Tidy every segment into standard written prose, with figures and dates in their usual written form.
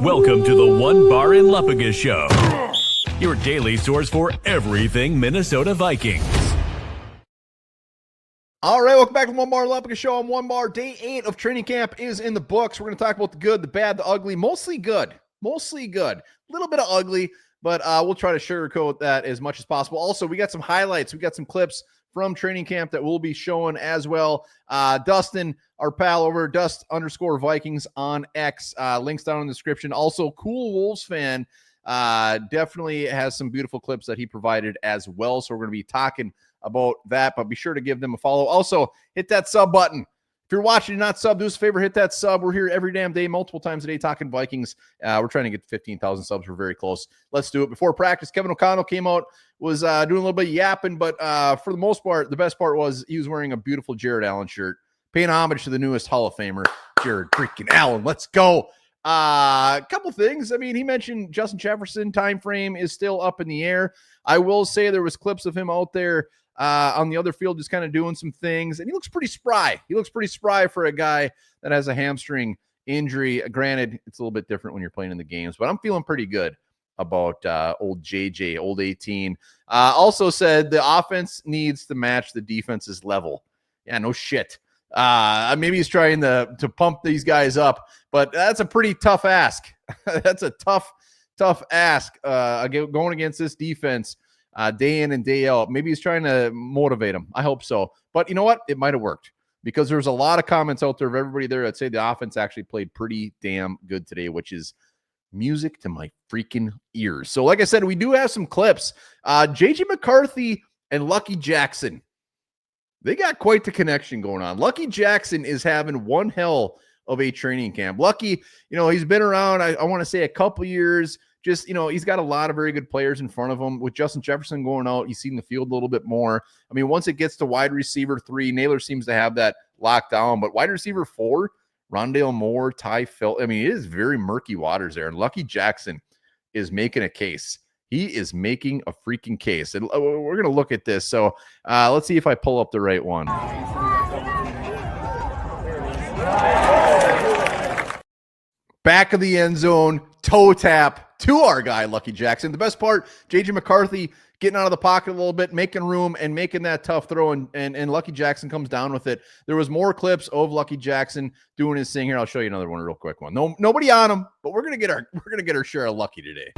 Welcome to the Onebar and Lupagus Show, your daily source for everything Minnesota Vikings. All right, welcome back to the Onebar and Lupagus Show. I'm Onebar. Day 8 of training camp is in the books. We're going to talk about the good, the bad, the ugly. Mostly good. A little bit of ugly, but we'll try to sugarcoat that as much as possible. Also, we got some highlights. We got some clips from training camp that we'll be showing as well. Dustin, our pal over Dust_Vikings on X, links down in the description. Also, Cool Wolves fan definitely has some beautiful clips that he provided as well. So we're going to be talking about that, but be sure to give them a follow. Also, hit that sub button. If you're watching and not sub, do us a favor, hit that sub. We're here every damn day, multiple times a day, talking Vikings. We're trying to get to 15,000 subs. We're very close. Let's do it. Before practice, Kevin O'Connell came out, was doing a little bit of yapping, but for the most part, the best part was he was wearing a beautiful Jared Allen shirt, paying homage to the newest Hall of Famer, Jared freaking Allen. Let's go. A couple things. I mean, he mentioned Justin Jefferson time frame is still up in the air. I will say there was clips of him out there on the other field, just kind of doing some things, and he looks pretty spry. He looks pretty spry for a guy that has a hamstring injury. Granted, it's a little bit different when you're playing in the games, but I'm feeling pretty good about old JJ, old 18. Also said the offense needs to match the defense's level. Yeah, no shit. Maybe he's trying to pump these guys up, but that's a pretty tough ask. That's a tough ask going against this defense. Day in and day out. Maybe he's trying to motivate him. I hope so. But you know what? It might have worked because there's a lot of comments out there of everybody there that say the offense actually played pretty damn good today, which is music to my freaking ears. So like I said, we do have some clips. JJ McCarthy and Lucky Jackson, they got quite the connection going on. Lucky Jackson is having one hell of a training camp. Lucky, he's been around, I want to say a couple years. Just, he's got a lot of very good players in front of him. With Justin Jefferson going out, he's seen the field a little bit more. I mean, once it gets to wide receiver 3, Naylor seems to have that locked down. But wide receiver 4, Rondale Moore, Ty Phil. I mean, it is very murky waters there. And Lucky Jackson is making a case. He is making a freaking case. And we're going to look at this. So let's see if I pull up the right one. Back of the end zone, toe tap to our guy, Lucky Jackson. The best part, J.J. McCarthy getting out of the pocket a little bit, making room and making that tough throw, and Lucky Jackson comes down with it. There was more clips of Lucky Jackson doing his thing here. I'll show you another one, a real quick one. Nobody on him, but we're gonna get our share of Lucky today.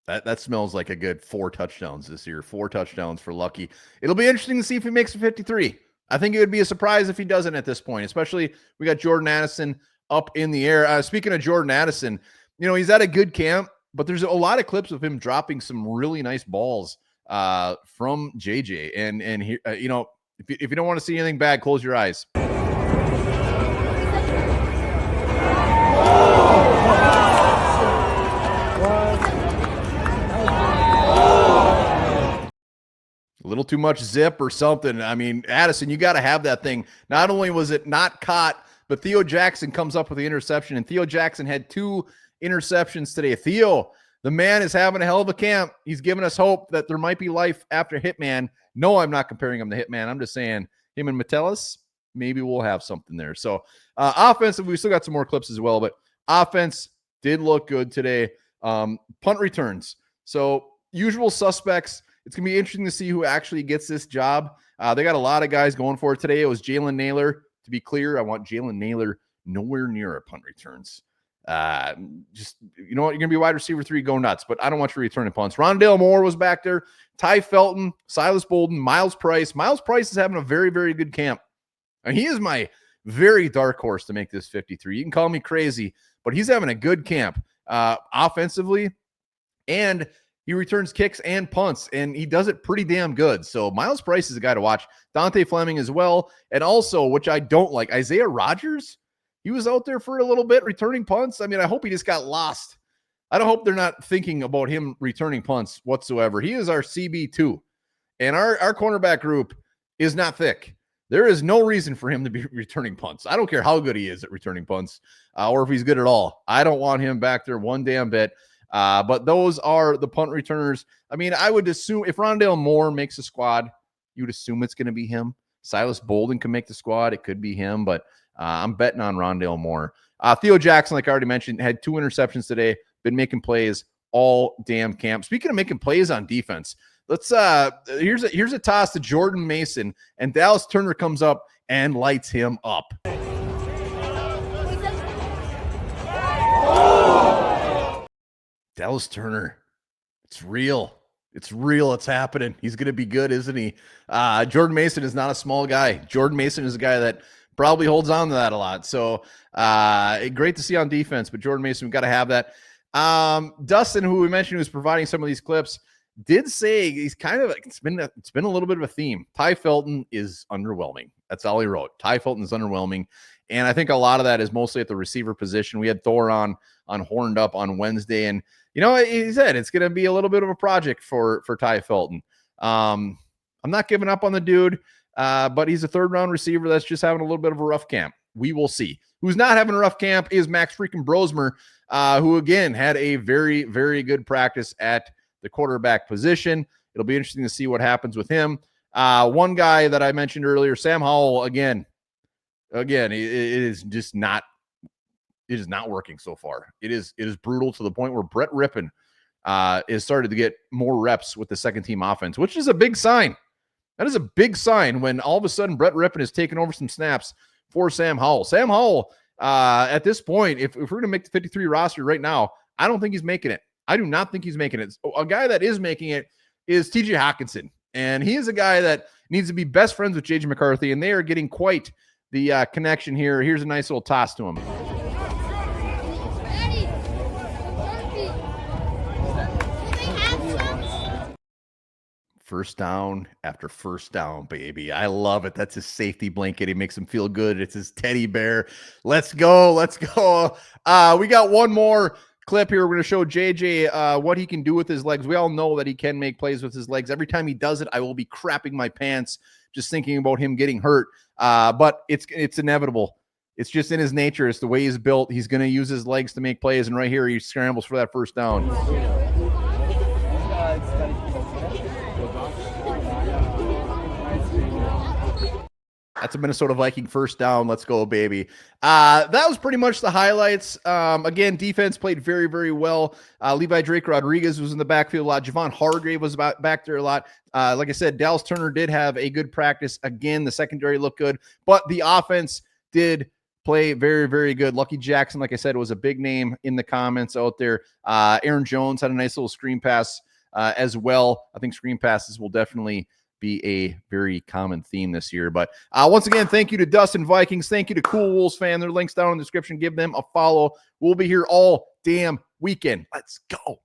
That smells like a good 4 touchdowns this year. 4 touchdowns for Lucky. It'll be interesting to see if he makes it 53. I think it would be a surprise if he doesn't at this point, especially we got Jordan Addison up in the air. Speaking of Jordan Addison, he's at a good camp, but there's a lot of clips of him dropping some really nice balls from JJ. And here, if you don't want to see anything bad, close your eyes. A little too much zip or something. I mean, Addison, you got to have that thing. Not only was it not caught, but Theo Jackson comes up with the interception, and Theo Jackson had 2 interceptions today. Theo, the man is having a hell of a camp. He's giving us hope that there might be life after Hitman. No, I'm not comparing him to Hitman. I'm just saying him and Metellus, maybe we'll have something there. So offensive, we still got some more clips as well, but offense did look good today. Punt returns. So usual suspects. It's going to be interesting to see who actually gets this job. They got a lot of guys going for it today. It was Jalen Naylor. To be clear, I want Jalen Naylor nowhere near our punt returns. Just, you know what? You're going to be wide receiver 3, go nuts, but I don't want you returning punts. Rondale Moore was back there. Ty Felton, Silas Bolden, Miles Price. Miles Price is having a very, very good camp. And he is my very dark horse to make this 53. You can call me crazy, but he's having a good camp offensively, and he returns kicks and punts, and he does it pretty damn good. So Miles Price is a guy to watch. Dante Fleming as well. And also, which I don't like, Isaiah Rodgers. He was out there for a little bit returning punts. I mean, I hope he just got lost. I don't hope they're not thinking about him returning punts whatsoever. He is our CB2, and our cornerback group is not thick. There is no reason for him to be returning punts. I don't care how good he is at returning punts or if he's good at all. I don't want him back there one damn bit. But those are the punt returners. I mean, I would assume if Rondale Moore makes a squad, you would assume it's going to be him. Silas Bolden can make the squad. It could be him, but I'm betting on Rondale Moore. Theo Jackson, like I already mentioned, had 2 interceptions today, been making plays all damn camp. Speaking of making plays on defense, let's here's a toss to Jordan Mason, and Dallas Turner comes up and lights him up. Dallas Turner, it's real. It's real. It's happening. He's going to be good, isn't he? Jordan Mason is not a small guy. Jordan Mason is a guy that probably holds on to that a lot. So great to see on defense, but Jordan Mason, we've got to have that. Dustin, who we mentioned, who's providing some of these clips, did say he's kind of, it's been a little bit of a theme. Ty Felton is underwhelming. That's all he wrote. Ty Felton is underwhelming. And I think a lot of that is mostly at the receiver position. We had Thor on Horned Up on Wednesday, and he said it's going to be a little bit of a project for Ty Felton. I'm not giving up on the dude, but he's a 3rd-round receiver that's just having a little bit of a rough camp. We will see. Who's not having a rough camp is Max freaking Brosmer, who, again, had a very, very good practice at the quarterback position. It'll be interesting to see what happens with him. One guy that I mentioned earlier, Sam Howell, again, it is just not. It is not working so far. It is brutal to the point where Brett Rippon is started to get more reps with the second team offense, which is a big sign. That is a big sign when all of a sudden Brett Rippon is taking over some snaps for Sam Howell. Sam Howell, at this point, if we're going to make the 53 roster right now, I don't think he's making it. I do not think he's making it. A guy that is making it is TJ Hawkinson. And he is a guy that needs to be best friends with JJ McCarthy, and they are getting quite the connection here. Here's a nice little toss to him. First down after first down, baby. I love it. That's his safety blanket. He makes him feel good. It's his teddy bear. Let's go. Let's go. We got one more clip here. We're going to show JJ what he can do with his legs. We all know that he can make plays with his legs. Every time he does it, I will be crapping my pants just thinking about him getting hurt. But it's inevitable. It's just in his nature. It's the way he's built. He's going to use his legs to make plays. And right here, he scrambles for that first down. That's a Minnesota Viking first down. Let's go, baby. That was pretty much the highlights. Again, defense played very, very well. Levi Drake Rodriguez was in the backfield a lot. Javon Hargrave was back there a lot. Like I said, Dallas Turner did have a good practice. Again, the secondary looked good, but the offense did play very, very good. Lucky Jackson, like I said, was a big name in the comments out there. Aaron Jones had a nice little screen pass as well. I think screen passes will definitely be a very common theme this year. But once again, thank you to Dustin Vikings. Thank you to Cool Wolves fan. Their links down in the description. Give them a follow. We'll be here all damn weekend. Let's go.